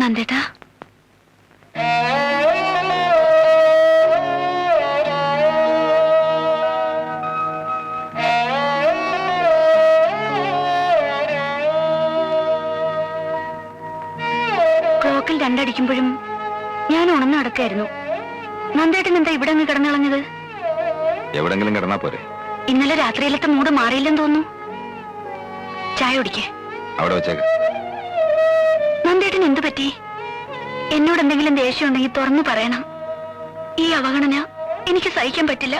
നന്ദേട്ടാ, ക്ലോക്കിൽ രണ്ടടിക്കുമ്പോഴും ഞാൻ ഉണർന്നു നടക്കായിരുന്നു. നന്ദേട്ടൻ എന്താ ഇവിടെ അങ്ങ് കിടന്നിളഞ്ഞത്? എവിടെങ്കിലും കിടന്നാ പോരെ? ഇന്നലെ രാത്രിയിലത്തെ മൂഡ് മാറിയില്ലെന്ന് തോന്നുന്നു. ചായ കുടിക്കേ? അവിടെ വെച്ചേക്ക്. നന്ദേട്ടൻ എന്തു പറ്റി? എന്നോട് എന്തെങ്കിലും ദേഷ്യം ഉണ്ടെങ്കിൽ തുറന്നു പറയണം. ഈ അവഗണന എനിക്ക് സഹിക്കാൻ പറ്റില്ല.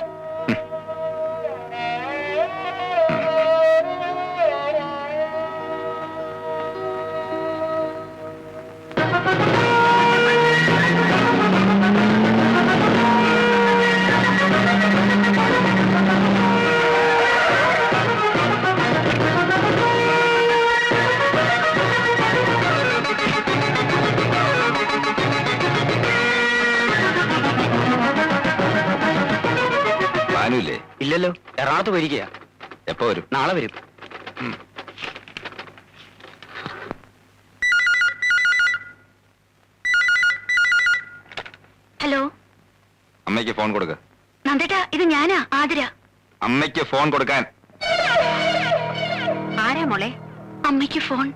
ഇല്ലല്ലോ, എറണാകുളത്ത് പോയിരിക്കുക. എപ്പോ വരും? നാളെ വരും. ഹലോ, അമ്മയ്ക്ക് ഫോൺ കൊടുക്ക. നന്ദേട്ടാ, ഇത് ഞാനാ, ആതിര. അമ്മയ്ക്ക് ഫോൺ കൊടുക്കാൻ. ആരാ മോളെ? അമ്മയ്ക്ക് ഫോൺ.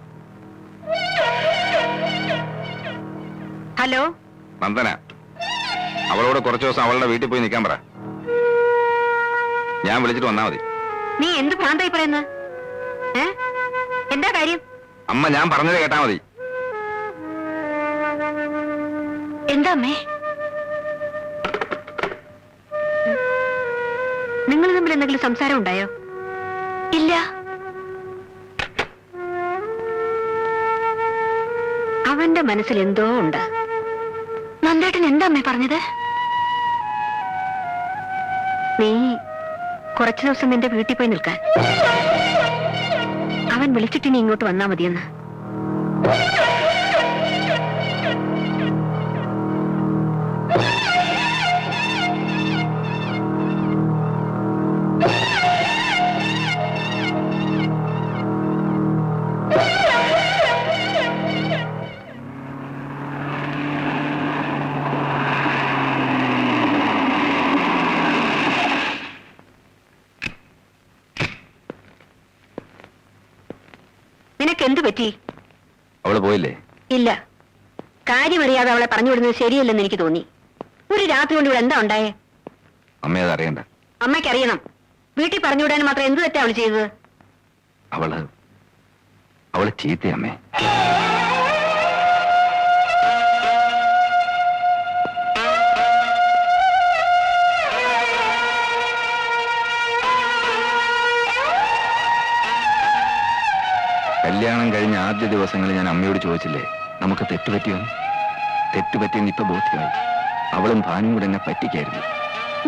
ഹലോ, നന്ദന. അവളോട് കുറച്ചു ദിവസം അവളുടെ വീട്ടിൽ പോയി നിൽക്കാൻ പറ. ഞാൻ വിളിച്ചിട്ട് വന്നാ മതി. നീ എന്ത് ഭ്രാന്തായി പറയുന്നത്? എന്താ കാര്യം? അമ്മ ഞാൻ പറഞ്ഞത് കേട്ടാ മതി. എന്താ അമ്മേ? നിങ്ങൾ തമ്മിൽ എന്തെങ്കിലും സംസാരം ഉണ്ടായോ? ഇല്ല. അവന്റെ മനസ്സിൽ എന്തോ ഉണ്ട്. നന്ദേട്ടൻ എന്താ അമ്മേ പറഞ്ഞത്? നീ കുറച്ചു ദിവസം നിന്റെ വീട്ടിൽ പോയി നിൽക്കാൻ. അവൻ വിളിച്ചിട്ട് നീ ഇങ്ങോട്ട് വന്നാ മതിയെന്ന്. നിനക്കെന്ത് പറ്റി? അവള് പോയില്ലേ? ഇല്ല. കാര്യമറിയാതെ അവളെ പറഞ്ഞു വിടുന്നത് ശരിയല്ലെന്ന് എനിക്ക് തോന്നി. ഒരു രാത്രി കൊണ്ട് ഇവിടെ എന്താ ഉണ്ടായേ? അമ്മ അത് അറിയണ്ട. അമ്മയ്ക്കറിയണം. വീട്ടിൽ പറഞ്ഞു വിടാൻ മാത്രം എന്ത് തെറ്റാ അവള് ചെയ്തത്? അവള് ചീത്തയമ്മേ. കല്യാണം കഴിഞ്ഞ ആദ്യ ദിവസങ്ങളിൽ ഞാൻ അമ്മയോട് ചോദിച്ചില്ലേ നമുക്ക് തെറ്റുപറ്റിയോ? തെറ്റുപറ്റിയെന്ന് ഇപ്പൊ ബോധ്യമായി. അവളും ഭാനും കൂടെ എന്നെ പറ്റിക്കായിരുന്നു.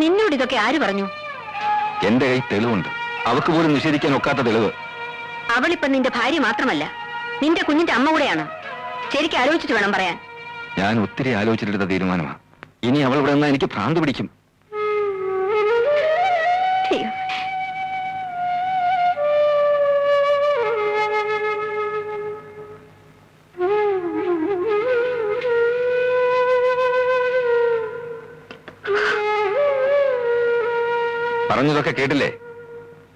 നിന്നോട് ഇതൊക്കെ ആര് പറഞ്ഞു? എന്റെ കൈ തെളിവുണ്ട്. അവക്ക് പോലും നിഷേധിക്കാൻ ഒക്കാത്ത തെളിവ്. അവളിപ്പൊ നിന്റെ ഭാര്യ മാത്രമല്ല, നിന്റെ കുഞ്ഞിന്റെ അമ്മ കൂടെയാണ്. ശരിക്കും ആലോചിച്ചിട്ട് വേണം പറയാൻ. ഞാൻ ഒത്തിരി ആലോചിച്ചിട്ടെടുത്ത തീരുമാനമാണ്. ഇനി അവൾ ഇവിടെ നിന്നാ എനിക്ക് ഭ്രാന്ത് പിടിക്കും. പറഞ്ഞതൊക്കെ കേട്ടില്ലേ?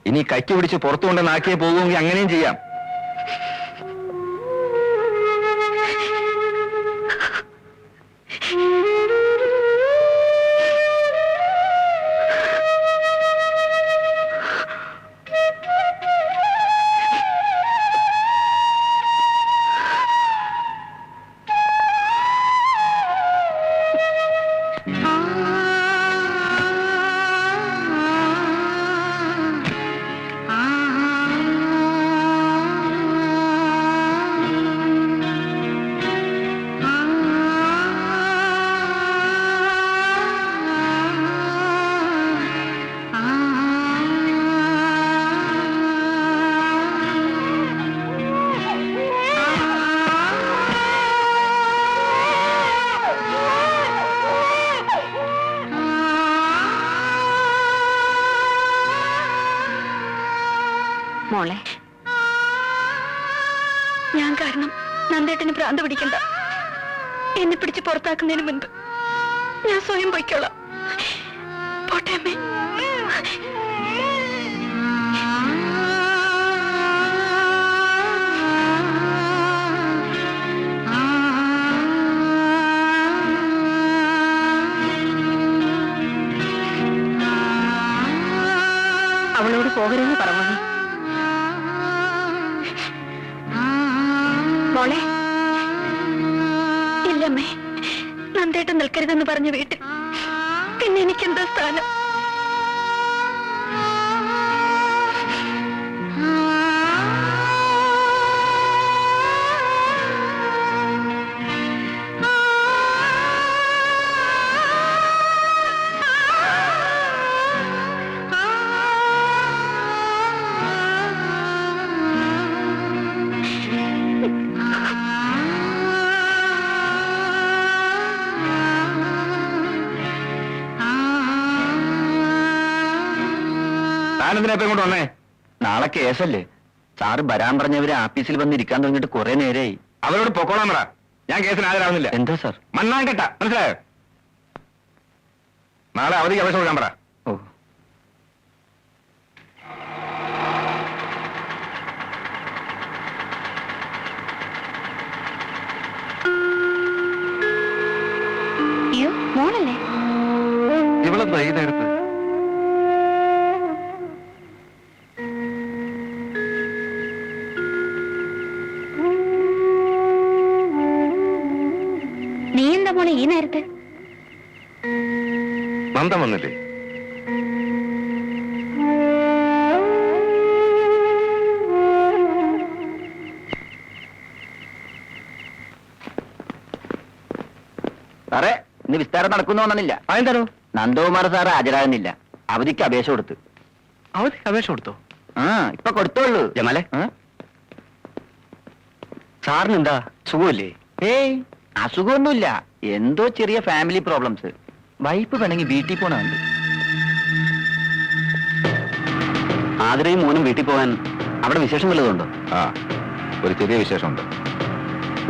ഇനി കൈക്ക് പിടിച്ച് പുറത്തു കൊണ്ട് നാക്കിയെ പോകുമെങ്കിൽ അങ്ങനെയും ചെയ്യാം. മോളെ, ഞാൻ കാരണം നന്ദേട്ടന് ഭ്രാന്ത് പിടിക്കണ്ട. എന്നെ പിടിച്ച് പുറത്താക്കുന്നതിന് മുൻപ് ഞാൻ സ്വയം പൊയ്ക്കോളാം. പോട്ടെ അമ്മേ. അവളോട് പോകരുതെന്ന് പറഞ്ഞു. മോളെ, ഇല്ലമ്മേ, നന്ദേട്ടൻ നിൽക്കരുതെന്ന് പറഞ്ഞ വീട്ടിൽ പിന്നെ എനിക്കെന്താ സ്ഥാനം? താനെന്തിനാ ഇപ്പൊ ഇങ്ങോട്ട് വന്നേ? നാളെ കേസല്ലേ? സാറ് വരാൻ പറഞ്ഞവര് ആഫീസിൽ വന്ന് ഇരിക്കാൻ തുടങ്ങിയിട്ട് കുറെ നേരമായി. അവരോട് പൊക്കോളാൻ പറ. ഞാൻ കേസിന് ഹാജരാകുന്നില്ല. എന്താ സാർ? മണ്ണാൻ കേട്ട, മനസ്സിലായോ? നാളെ അവധിക്ക് അപേക്ഷ കൊടുക്കാൻ പറ. ഓ, അയ്യോ, മോളല്ലേ? ഇവളെന്താ ഈ നേരത്ത്? നീ എന്താ മോളെ ഈ നേരത്ത്? നന്ദൻ വന്നില്ലേ? സാറേ, ഇന്ന് വിസ്താരം നടക്കുന്നു തോന്നണില്ല. അതെന്താണോ? നന്ദകുമാർ സാറ് ഹാജരാകുന്നില്ല. അവധിക്ക് അപേക്ഷ കൊടുത്ത്. അവധിക്ക് അപേക്ഷ കൊടുത്തോ? ആ, ഇപ്പൊ കൊടുത്തോളൂ. ജമാലെ, സാറിന് എന്താ സുഖമില്ലേ? ഏയ്, അസുഖമൊന്നുമില്ല. എന്തോ ചെറിയ ഫാമിലി പ്രോബ്ലംസ്. വൈഫ് വേണമെങ്കിൽ വീട്ടിൽ പോണുണ്ട്. ആതിരയും മോനും വീട്ടിൽ പോകാൻ അവിടെ വിശേഷം വല്ലതുണ്ടോ? ആ, ഒരു ചെറിയ വിശേഷമുണ്ട്.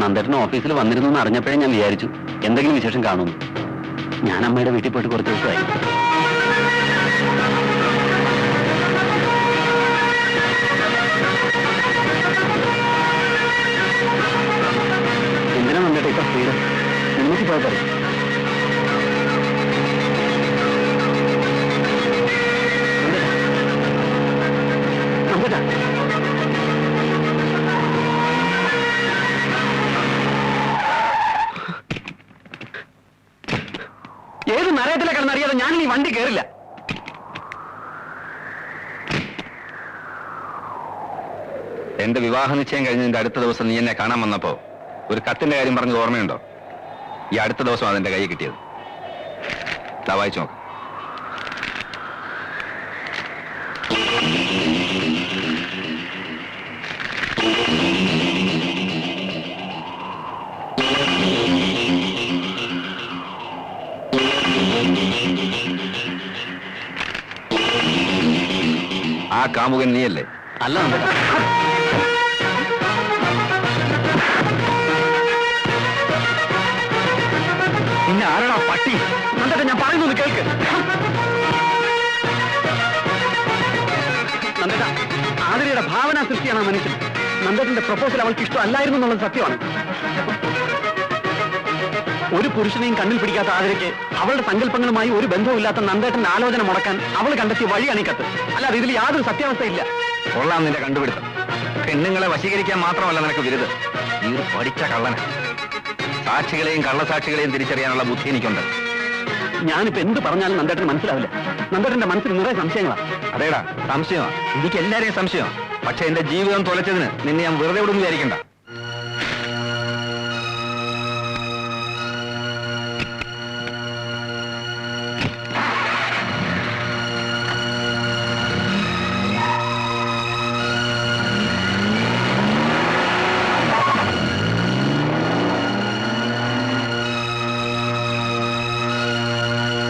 നന്ദേട്ടൻ ഓഫീസിൽ വന്നിരുന്നു എന്ന് അറിഞ്ഞപ്പോഴേ ഞാൻ വിചാരിച്ചു എന്തെങ്കിലും വിശേഷം കാണുന്നു. ഞാൻ അമ്മയുടെ വീട്ടിൽ പോയിട്ട് കുറച്ച് ദിവസമായി. എന്തിനാ നന്ദേട്ട ഇപ്പൊ സ്പീഡ്? നിങ്ങൾക്ക് പോയാൽ പറയും. നന്ദേട്ടാ, ഏത് നരയത്തിലെ കിടന്നറിയാതെ ഞാൻ ഈ വണ്ടി കയറില്ല. എന്റെ വിവാഹ നിശ്ചയം കഴിഞ്ഞതിന്റെ അടുത്ത ദിവസം നീ എന്നെ കാണാൻ വന്നപ്പോ ഒരു കത്തിന്റെ കാര്യം പറഞ്ഞത് ഓർമ്മയുണ്ടോ? ഈ അടുത്ത ദിവസം അതെന്റെ കൈ കിട്ടിയത്. ദാ വായിച്ചു നോക്ക്. ആ കാമുകൻ നീയല്ലേ? അല്ല നന്ദേട്ടാ. പിന്നെ ആരാടാ പട്ടി? നന്ദേട്ടാ, ഞാൻ പറയുന്നു കേൾക്ക്. നന്ദേട്ടാ, ആതിരയുടെ ഭാവന സൃഷ്ടിയാണ് ആ മനുഷ്യൻ. നന്ദേട്ടന്റെ പ്രപ്പോസൽ അവൾക്ക് ഇഷ്ടമല്ലായിരുന്നു എന്നുള്ളത് സത്യമാണ്. ഒരു പുരുഷനെയും കണ്ണിൽ പിടിക്കാത്ത ആതിരയ്ക്ക് അവളുടെ സങ്കല്പങ്ങളുമായി ഒരു ബന്ധവുമില്ലാത്ത നന്ദേട്ടന്റെ ആലോചന മുടക്കാൻ അവൾ കണ്ടെത്തിയ വഴിയാണ് ഈ കത്ത്. അല്ലാതെ ഇതിൽ യാതൊരു സത്യാവസ്ഥയില്ല. കൊള്ളാം നിന്റെ കണ്ടുപിടുത്തം. പെണ്ണുങ്ങളെ വശീകരിക്കാൻ മാത്രമല്ല നിനക്ക് വിരുത്. നീ ഒരു പഠിച്ച കള്ളന. സാക്ഷികളെയും കള്ളസാക്ഷികളെയും തിരിച്ചറിയാനുള്ള ബുദ്ധി എനിക്കുണ്ട്. ഞാനിപ്പോ എന്ത് പറഞ്ഞാലും നന്ദേട്ടന് മനസ്സിലാവില്ല. നന്ദേട്ടന്റെ മനസ്സിൽ നിറയെ സംശയങ്ങളാ. അതേടാ, സംശയമാ. എനിക്ക് എല്ലാരെയും സംശയമാ. പക്ഷെ എന്റെ ജീവിതം തൊലച്ചതിന് നിന്നെ ഞാൻ വെറുതെ വിടുന്നു വിചാരിക്കണ്ട.